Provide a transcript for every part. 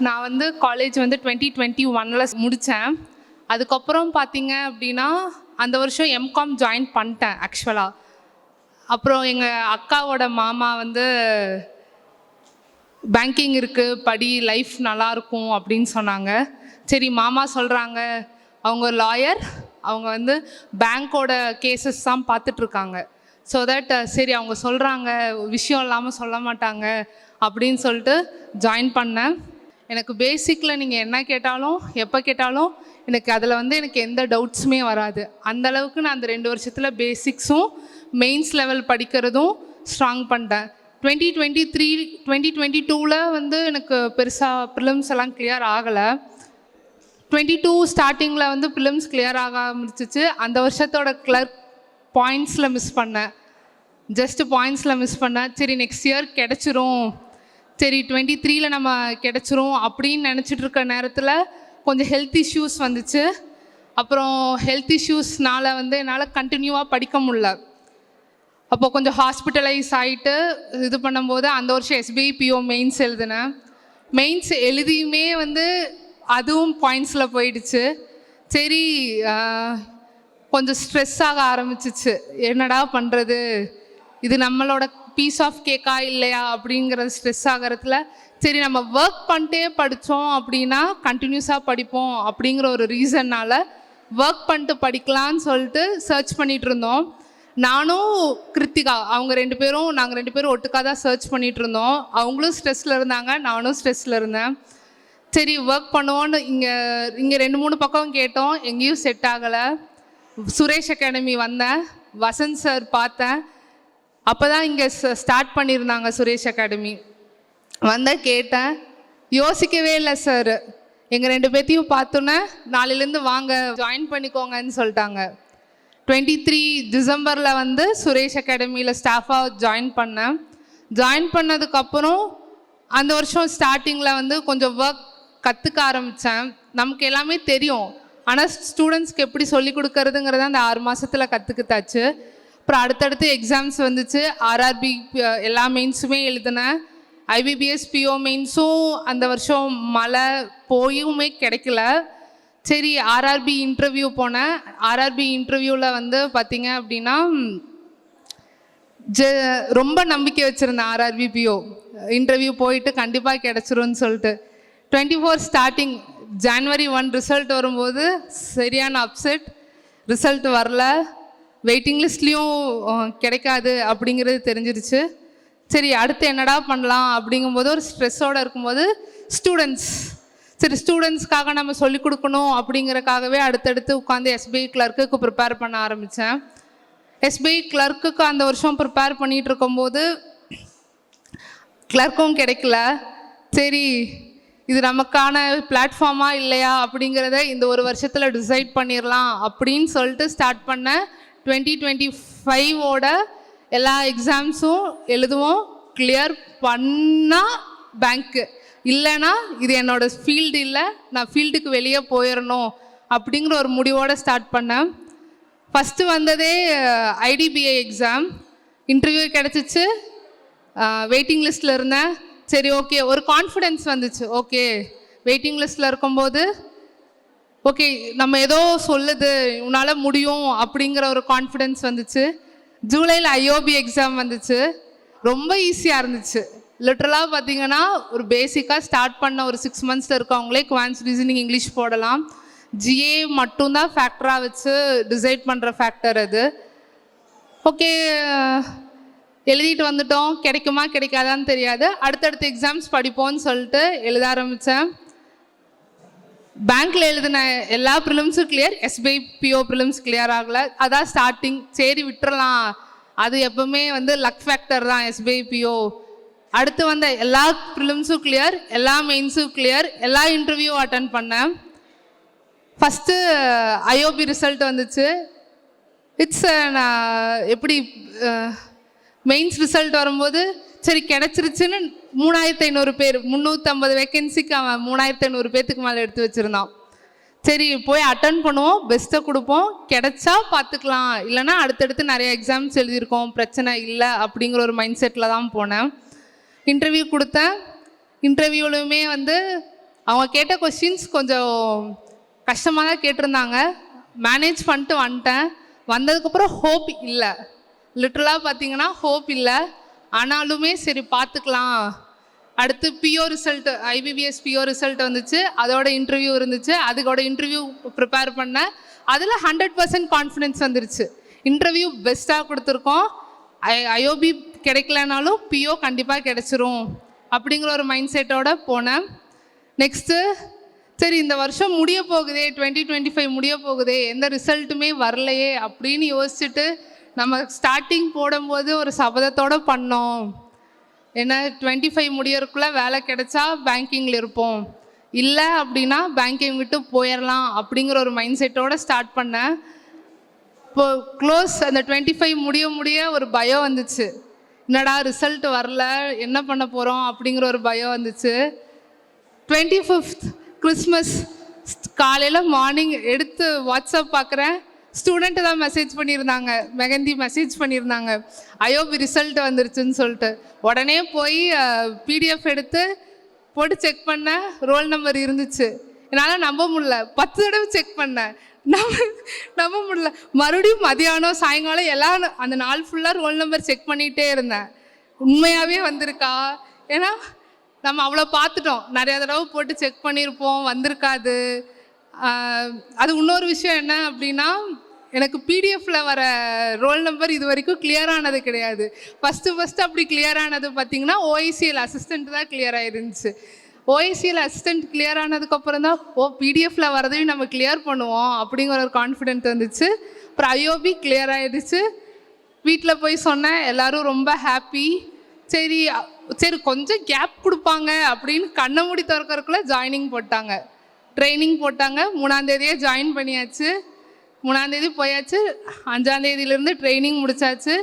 நான் வந்து காலேஜ் வந்து 2021 முடித்தேன். அதுக்கப்புறம் பார்த்தீங்க அப்படின்னா அந்த வருஷம் எம்காம் ஜாயின் பண்ணிட்டேன் ஆக்சுவலாக. அப்புறம் எங்கள் அக்காவோட மாமா வந்து பேங்கிங் இருக்குது, படி, லைஃப் நல்லாயிருக்கும் அப்படின்னு சொன்னாங்க. சரி, மாமா சொல்கிறாங்க, அவங்க லாயர், அவங்க வந்து பேங்க்கோட கேசஸ் தான் பார்த்துட்ருக்காங்க. ஸோ தட் சரி அவங்க சொல்கிறாங்க, விஷயம் இல்லாமல் சொல்ல மாட்டாங்க அப்படின்னு சொல்லிட்டு ஜாயின் பண்ணேன். எனக்கு பேசிக்கில் நீங்கள் என்ன கேட்டாலும் எப்போ கேட்டாலும் எனக்கு அதில் வந்து எனக்கு எந்த டவுட்ஸுமே வராது. அந்தளவுக்கு நான் அந்த 2 வருஷத்தில் பேசிக்ஸும் மெயின்ஸ் லெவல் படிக்கிறதும் ஸ்ட்ராங் பண்ணிட்டேன். 2022 வந்து எனக்கு பெருசாக ப்ரிலிம்ஸ் எல்லாம் கிளியர் ஆகலை. 22 ஸ்டார்டிங்கில் வந்து ப்ரிலிம்ஸ் கிளியர் ஆக ஆரம்பிச்சிச்சு. அந்த வருஷத்தோட கிளர்க் பாயிண்ட்ஸில் மிஸ் பண்ணேன், ஜஸ்ட்டு பாயிண்ட்ஸில் மிஸ் பண்ணேன். சரி நெக்ஸ்ட் இயர் கிடச்சிரும், சரி 23 நம்ம கிடச்சிரும் அப்படின்னு நினச்சிட்டு இருக்க நேரத்தில் கொஞ்சம் ஹெல்த் இஷ்யூஸ் வந்துச்சு. அப்புறம் ஹெல்த் இஷ்யூஸ்னால் வந்து என்னால் கண்டினியூவாக படிக்க முடில. அப்போ கொஞ்சம் ஹாஸ்பிட்டலைஸ் ஆகிட்டு இது பண்ணும்போது அந்த வருஷம் எஸ்பிஐ பிஓ மெயின்ஸ் எழுதினேன். மெயின்ஸ் எழுதியுமே வந்து அதுவும் பாயிண்ட்ஸில் போயிடுச்சு. சரி, கொஞ்சம் ஸ்ட்ரெஸ் ஆக ஆரம்பிச்சிச்சு. என்னடா பண்ணுறது, இது நம்மளோட பீஸ் ஆஃப் கேக்கா இல்லையா அப்படிங்கிறது ஸ்ட்ரெஸ் ஆகிறதுல சரி நம்ம ஒர்க் பண்ணிட்டே படித்தோம் அப்படின்னா கண்டினியூஸாக படிப்போம் அப்படிங்கிற ஒரு ரீசன்னால் ஒர்க் பண்ணிட்டு படிக்கலான்னு சொல்லிட்டு சர்ச் பண்ணிகிட்டு இருந்தோம். நானும் கிருத்திகா நாங்கள் 2 பேரும் ஒட்டுக்காக தான் சர்ச் பண்ணிகிட்டு இருந்தோம். அவங்களும் ஸ்ட்ரெஸ்ஸில் இருந்தாங்க, நானும் ஸ்ட்ரெஸ்ஸில் இருந்தேன். சரி ஒர்க் பண்ணுவோன்னு இங்கே 2-3 பக்கம் கேட்டோம், எங்கேயும் செட் ஆகலை. சுரேஷ் அகாடமி வந்தேன், வசந்த் சார் பார்த்தேன். அப்போ தான் இங்கே ஸ்டார்ட் பண்ணியிருந்தாங்க சுரேஷ் அகாடமி. கேட்டேன், யோசிக்கவே இல்லை சார். எங்கள் 2 பேர்த்தையும் பார்த்தோன்னே நாளையிலேருந்து வாங்க ஜாயின் பண்ணிக்கோங்கன்னு சொல்லிட்டாங்க. 23 டிசம்பரில் வந்து சுரேஷ் அகாடமியில் ஸ்டாஃபாக ஜாயின் பண்ணேன். ஜாயின் பண்ணதுக்கப்புறம் அந்த வருஷம் ஸ்டார்டிங்கில் வந்து கொஞ்சம் ஒர்க் கற்றுக்க ஆரம்பித்தேன். நமக்கு எல்லாமே தெரியும், ஆனால் ஸ்டூடெண்ட்ஸ்க்கு எப்படி சொல்லிக் கொடுக்கறதுங்கிறத அந்த 6 மாதத்தில் கற்றுக்கிட்டாச்சு. அப்புறம் அடுத்தடுத்து எக்ஸாம்ஸ் வந்துச்சு. ஆர்ஆர்பி எல்லா மெயின்ஸுமே எழுதினேன். ஐபிபிஎஸ் பிஓ மெயின்ஸும் அந்த வருஷம் மழை போயுமே கிடைக்கல. சரி ஆர்ஆர்பி இன்டர்வியூ போனேன். ஆர்ஆர்பி இன்டர்வியூவில் வந்து பார்த்திங்க அப்படின்னா ரொம்ப நம்பிக்கை வச்சுருந்தேன். ஆர்ஆர்பி பிஓ இன்டர்வியூ போயிட்டு கண்டிப்பாக கிடச்சிரும்னு சொல்லிட்டு 24 ஸ்டார்டிங் January 1 ரிசல்ட் வரும்போது சரியான அப்செட். ரிசல்ட் வரல, வெயிட்டிங் லிஸ்ட்லேயும் கிடைக்காது அப்படிங்கிறது தெரிஞ்சிருச்சு. சரி அடுத்து என்னடா பண்ணலாம் அப்படிங்கும்போது ஒரு ஸ்ட்ரெஸ்ஸோடு இருக்கும்போது ஸ்டூடெண்ட்ஸ்க்காக நம்ம சொல்லிக் கொடுக்கணும் அப்படிங்கிறக்காகவே அடுத்தடுத்து உட்காந்து எஸ்பிஐ கிளர்க்குக்கு ப்ரிப்பேர் பண்ண ஆரம்பித்தேன். எஸ்பிஐ கிளர்க்குக்கு அந்த வருஷம் ப்ரிப்பேர் பண்ணிகிட்டு இருக்கும்போது கிளர்க்கும் கிடைக்கல. சரி இது நமக்கான பிளாட்ஃபார்மா இல்லையா அப்படிங்கிறத இந்த ஒரு வருஷத்தில் டிசைட் பண்ணிடலாம் அப்படின்னு சொல்லிட்டு ஸ்டார்ட் பண்ண 2025 எல்லா எக்ஸாம்ஸும் எழுதுவோம். கிளியர் பண்ணால் பேங்க்கு, இல்லைன்னா இது என்னோடய ஃபீல்டு இல்லை, நான் ஃபீல்டுக்கு வெளியே போயிடணும் அப்படிங்கிற ஒரு முடிவோடு ஸ்டார்ட் பண்ணேன். ஃபஸ்ட்டு வந்ததே ஐடிபிஐ எக்ஸாம். இன்டர்வியூ கிடச்சிச்சு, வெயிட்டிங் லிஸ்ட்டில் இருந்தேன். சரி ஓகே, ஒரு கான்ஃபிடென்ஸ் வந்துச்சு. ஓகே வெயிட்டிங் லிஸ்ட்டில் இருக்கும்போது ஓகே நம்ம ஏதோ சொல்லுது, உன்னால் முடியும் அப்படிங்கிற ஒரு கான்ஃபிடென்ஸ் வந்துச்சு. ஜூலையில் ஐஓபி எக்ஸாம் வந்துச்சு, ரொம்ப ஈஸியாக இருந்துச்சு. லிட்ரலாக பார்த்தீங்கன்னா ஒரு பேசிக்காக ஸ்டார்ட் பண்ண ஒரு 6 மந்த்ஸில் இருக்கவங்களே குவான்ஸ் ரீசனிங் இங்கிலீஷ் போடலாம். ஜிஏ மட்டும்தான் ஃபேக்டராக வச்சு டிசைட் பண்ணுற ஃபேக்டர் அது. ஓகே எழுதிட்டு வந்துட்டோம், கிடைக்குமா கிடைக்காதான்னு தெரியாது. அடுத்தடுத்த எக்ஸாம்ஸ் படிப்போம்னு சொல்லிட்டு எழுத ஆரம்பித்தேன். பேங்க்கில் எழுதின எல்லா ப்ரிலிம்ஸும் clear, SBI PO prelims clear ஆகலை. அதான் ஸ்டார்டிங். சரி விட்டுறலாம், அது எப்பவுமே வந்து லக் ஃபேக்டர் தான் எஸ்பிஐ பிஓ. அடுத்து வந்த எல்லா ப்ரிலிம்ஸும் கிளியர், எல்லா மெயின்ஸும் கிளியர், எல்லா இன்டர்வியூ அட்டன் பண்ணேன். ஃபஸ்ட்டு ஐஓபி ரிசல்ட் வந்துச்சு. இட்ஸ் எப்படி மெயின்ஸ் ரிசல்ட் வரும்போது சரி கிடச்சிருச்சுன்னு 3500 பேர், 350 வேக்கன்சிக்கு அவன் 3500 பேர்த்துக்கு மேலே எடுத்து வச்சுருந்தான். சரி போய் அட்டன் பண்ணுவோம், பெஸ்ட்டை கொடுப்போம், கிடைச்சா பார்த்துக்கலாம், இல்லைனா அடுத்தடுத்து நிறைய எக்ஸாம்ஸ் எழுதியிருக்கோம், பிரச்சனை இல்லை அப்படிங்கிற ஒரு மைண்ட் செட்டில் தான் போனேன். இன்டர்வியூ கொடுத்தேன். இன்டர்வியூலையுமே வந்து அவங்க கேட்ட கொஸ்டின்ஸ் கொஞ்சம் கஷ்டமாக தான் கேட்டிருந்தாங்க. மேனேஜ் பண்ணிட்டு வந்துட்டேன். வந்ததுக்கப்புறம் ஹோப் இல்லை, லிட்ரலாக பார்த்தீங்கன்னா ஹோப் இல்லை. ஆனாலுமே சரி பார்த்துக்கலாம். அடுத்து PO result, IBBS PO result வந்துச்சு. அதோட இன்டர்வியூ இருந்துச்சு. அதுக்கோட இன்டர்வியூ ப்ரிப்பேர் பண்ணேன். அதில் 100% கான்ஃபிடென்ஸ் வந்துருச்சு. இன்டர்வியூ பெஸ்ட்டாக கொடுத்துருக்கோம். IOB கிடைக்கலனாலும் பிஓ கண்டிப்பாக கிடைச்சிரும் அப்படிங்கிற ஒரு மைண்ட் செட்டோட போனேன். நெக்ஸ்ட்டு சரி இந்த வருஷம் முடிய போகுதே, 2025 முடிய போகுதே, எந்த ரிசல்ட்டுமே வரலையே அப்படின்னு யோசிச்சுட்டு நம்ம ஸ்டார்டிங் போடும்போது ஒரு சபதத்தோடு பண்ணோம். ஏன்னா 25 முடியறதுக்குள்ளே வேலை கிடைச்சா பேங்கிங்கில் இருப்போம், இல்லை அப்படின்னா பேங்கிங் விட்டு போயிடலாம் அப்படிங்கிற ஒரு மைண்ட் செட்டோடு ஸ்டார்ட் பண்ணேன். இப்போ க்ளோஸ் அந்த 25 முடிய ஒரு பயம் வந்துச்சு. என்னடா ரிசல்ட் வரல, என்ன பண்ண போகிறோம் அப்படிங்கிற ஒரு பயம் வந்துச்சு. 25th கிறிஸ்மஸ் காலையில் மார்னிங் எடுத்து வாட்ஸ்அப் பார்க்குறேன். ஸ்டூடெண்ட்டு தான் மெசேஜ் பண்ணியிருந்தாங்க, மெகந்தி மெசேஜ் பண்ணியிருந்தாங்க IOB ரிசல்ட் வந்துருச்சுன்னு சொல்லிட்டு. உடனே போய் PDF எடுத்து போட்டு செக் பண்ணேன். ரோல் நம்பர் இருந்துச்சு. என்னால் நம்ப முடியல. 10 தடவை செக் பண்ணேன், நம்ப முடியல. மறுபடியும் மதியானம் சாயங்காலம் எல்லாம் அந்த நாள் ஃபுல்லாக ரோல் நம்பர் செக் பண்ணிகிட்டே இருந்தேன். உண்மையாகவே வந்திருக்கா? ஏன்னா நம்ம அவ்வளோ பார்த்துட்டோம், நிறையா தடவை போட்டு செக் பண்ணியிருப்போம், வந்திருக்காது. அது இன்னொரு விஷயம் என்ன அப்படின்னா, எனக்கு PDFல வர ரோல் நம்பர் இது வரைக்கும் கிளியர் ஆனது கிடையாது. ஃபஸ்ட்டு அப்படி கிளியர் ஆனது பார்த்திங்கன்னா OICL அசிஸ்டண்ட் தான் கிளியர் ஆகிருந்துச்சு. OICL அசிஸ்டண்ட் கிளியர் ஆனதுக்கப்புறம் தான் PDFல வரதையும் நம்ம கிளியர் பண்ணுவோம் அப்படிங்கிற ஒரு கான்ஃபிடென்ட் வந்துச்சு. அப்புறம் IOB கிளியர் ஆகிடுச்சு. வீட்டில் போய் சொன்னேன், எல்லோரும் ரொம்ப ஹாப்பி. சரி கொஞ்சம் கேப் கொடுப்பாங்க அப்படின்னு கண்ணை மூடி திறக்கறதுக்குள்ளே ஜாயினிங் போட்டாங்க, ட்ரைனிங் போட்டாங்க. 3ஆம் தேதியே ஜாயின் பண்ணியாச்சு. 3ஆம் தேதி போயாச்சு. 5ஆம் தேதியிலேருந்து ட்ரைனிங் முடிச்சாச்சு.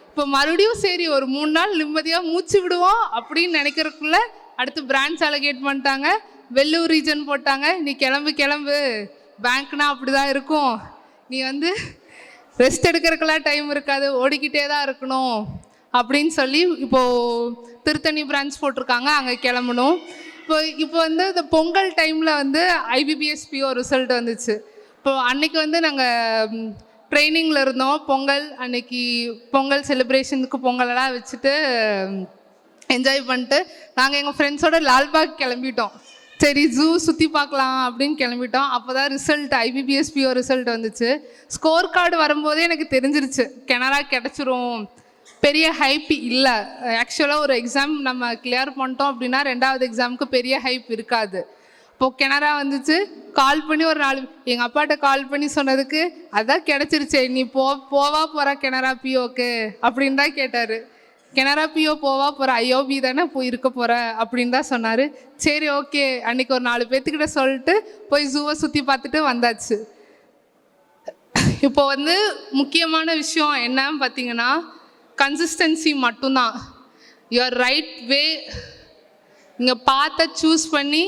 இப்போ மறுபடியும் சரி ஒரு 3 நாள் நிம்மதியாக மூச்சு விடுவோம் அப்படின்னு நினைக்கிறதுக்குள்ளே அடுத்து பிரான்ச் அலோகேட் பண்ணிட்டாங்க. வெள்ளூர் ரீஜன் போட்டாங்க. நீ கிளம்பு, பேங்க்னா அப்படி தான் இருக்கும், நீ ரெஸ்ட் எடுக்கிறதுக்கெல்லாம் டைம் இருக்காது, ஓடிக்கிட்டே தான் இருக்கணும் அப்படின்னு சொல்லி இப்போது திருத்தணி பிரான்ச் போட்டிருக்காங்க, அங்கே கிளம்பணும். இப்போ இந்த பொங்கல் டைமில் IBBS PO ரிசல்ட் வந்துச்சு. இப்போது அன்றைக்கி நாங்கள் ட்ரைனிங்கில் இருந்தோம். பொங்கல் அன்னைக்கு பொங்கல் செலிப்ரேஷனுக்கு பொங்கலெல்லாம் வச்சுட்டு என்ஜாய் பண்ணிட்டு நாங்கள் எங்கள் ஃப்ரெண்ட்ஸோட லால்பாக் கிளம்பிட்டோம். சரி ஜூ சுற்றி பார்க்கலாம் அப்படின்னு கிளம்பிட்டோம். அப்போ தான் ரிசல்ட் IBBS PO ரிசல்ட் வந்துச்சு. ஸ்கோர் கார்டு வரும்போதே எனக்கு தெரிஞ்சிருச்சு கனரா கிடச்சிரும். பெரிய ஹைப் இல்லை. ஆக்சுவலாக ஒரு எக்ஸாம் நம்ம கிளியர் பண்ணிட்டோம் அப்படின்னா 2வது எக்ஸாமுக்கு பெரிய ஹைப் இருக்காது. இப்போது கனரா வந்துச்சு. கால் பண்ணி ஒரு 4 எங்கள் அப்பாட்ட கால் பண்ணி சொன்னதுக்கு அதான் கிடச்சிருச்சே, நீ போகிற கனரா POக்கு அப்படின்னு தான் கேட்டார். கனரா PO போகிற IOB தானே போய் இருக்க போகிற அப்படின்னு தான் சொன்னார். சரி ஓகே, அன்றைக்கி ஒரு 4 பேர்த்துக்கிட்ட சொல்லிட்டு போய் ஜூவை சுற்றி பார்த்துட்டு வந்தாச்சு. இப்போ முக்கியமான விஷயம் என்னன்னு பார்த்தீங்கன்னா கன்சிஸ்டன்சி மட்டும்தான். யுவர் ரைட் வே, நீங்கள் பாத்தை சூஸ் பண்ணி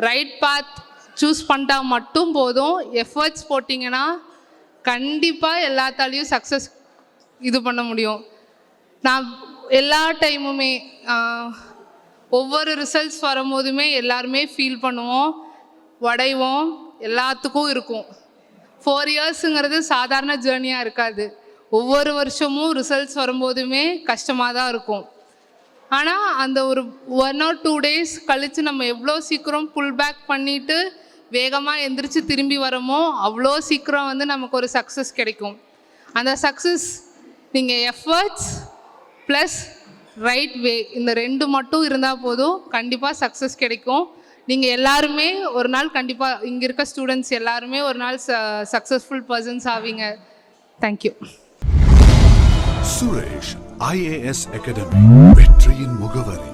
ரைட் பாத் சூஸ் பண்ணிட்டா மட்டும் போதும். எஃபர்ட்ஸ் போட்டிங்கன்னா கண்டிப்பாக எல்லாத்தாலையும் சக்ஸஸ் இது பண்ண முடியும். நான் எல்லா டைமுமே ஒவ்வொரு ரிசல்ட்ஸ் வரும்போதுமே எல்லாருமே ஃபீல் பண்ணுவோம், உடைவோம், எல்லாத்துக்கும் இருக்கும். 4 இயர்ஸுங்கிறது சாதாரண ஜேர்னியாக இருக்காது. ஒவ்வொரு வருஷமும் ரிசல்ட்ஸ் வரும்போதுமே கஷ்டமாக தான் இருக்கும். ஆனால் அந்த ஒரு 1 or 2 days கழித்து நம்ம எவ்வளோ சீக்கிரம் புல் பேக் பண்ணிவிட்டு வேகமாக எந்திரிச்சு திரும்பி வரோமோ அவ்வளோ சீக்கிரம் நமக்கு ஒரு சக்ஸஸ் கிடைக்கும். அந்த சக்ஸஸ் நீங்கள் எஃபர்ட்ஸ் ப்ளஸ் ரைட் வே, இந்த 2 மட்டும் இருந்தால் போதும், கண்டிப்பாக சக்ஸஸ் கிடைக்கும். நீங்கள் எல்லாருமே ஒரு நாள் கண்டிப்பாக இங்கே இருக்க ஸ்டூடெண்ட்ஸ் எல்லாருமே ஒரு நாள் சக்ஸஸ்ஃபுல் பர்சன்ஸ் ஆவீங்க. தேங்க்யூ. சுரேஷ் IAS அகாடமி, வெற்றியின் முகவரி.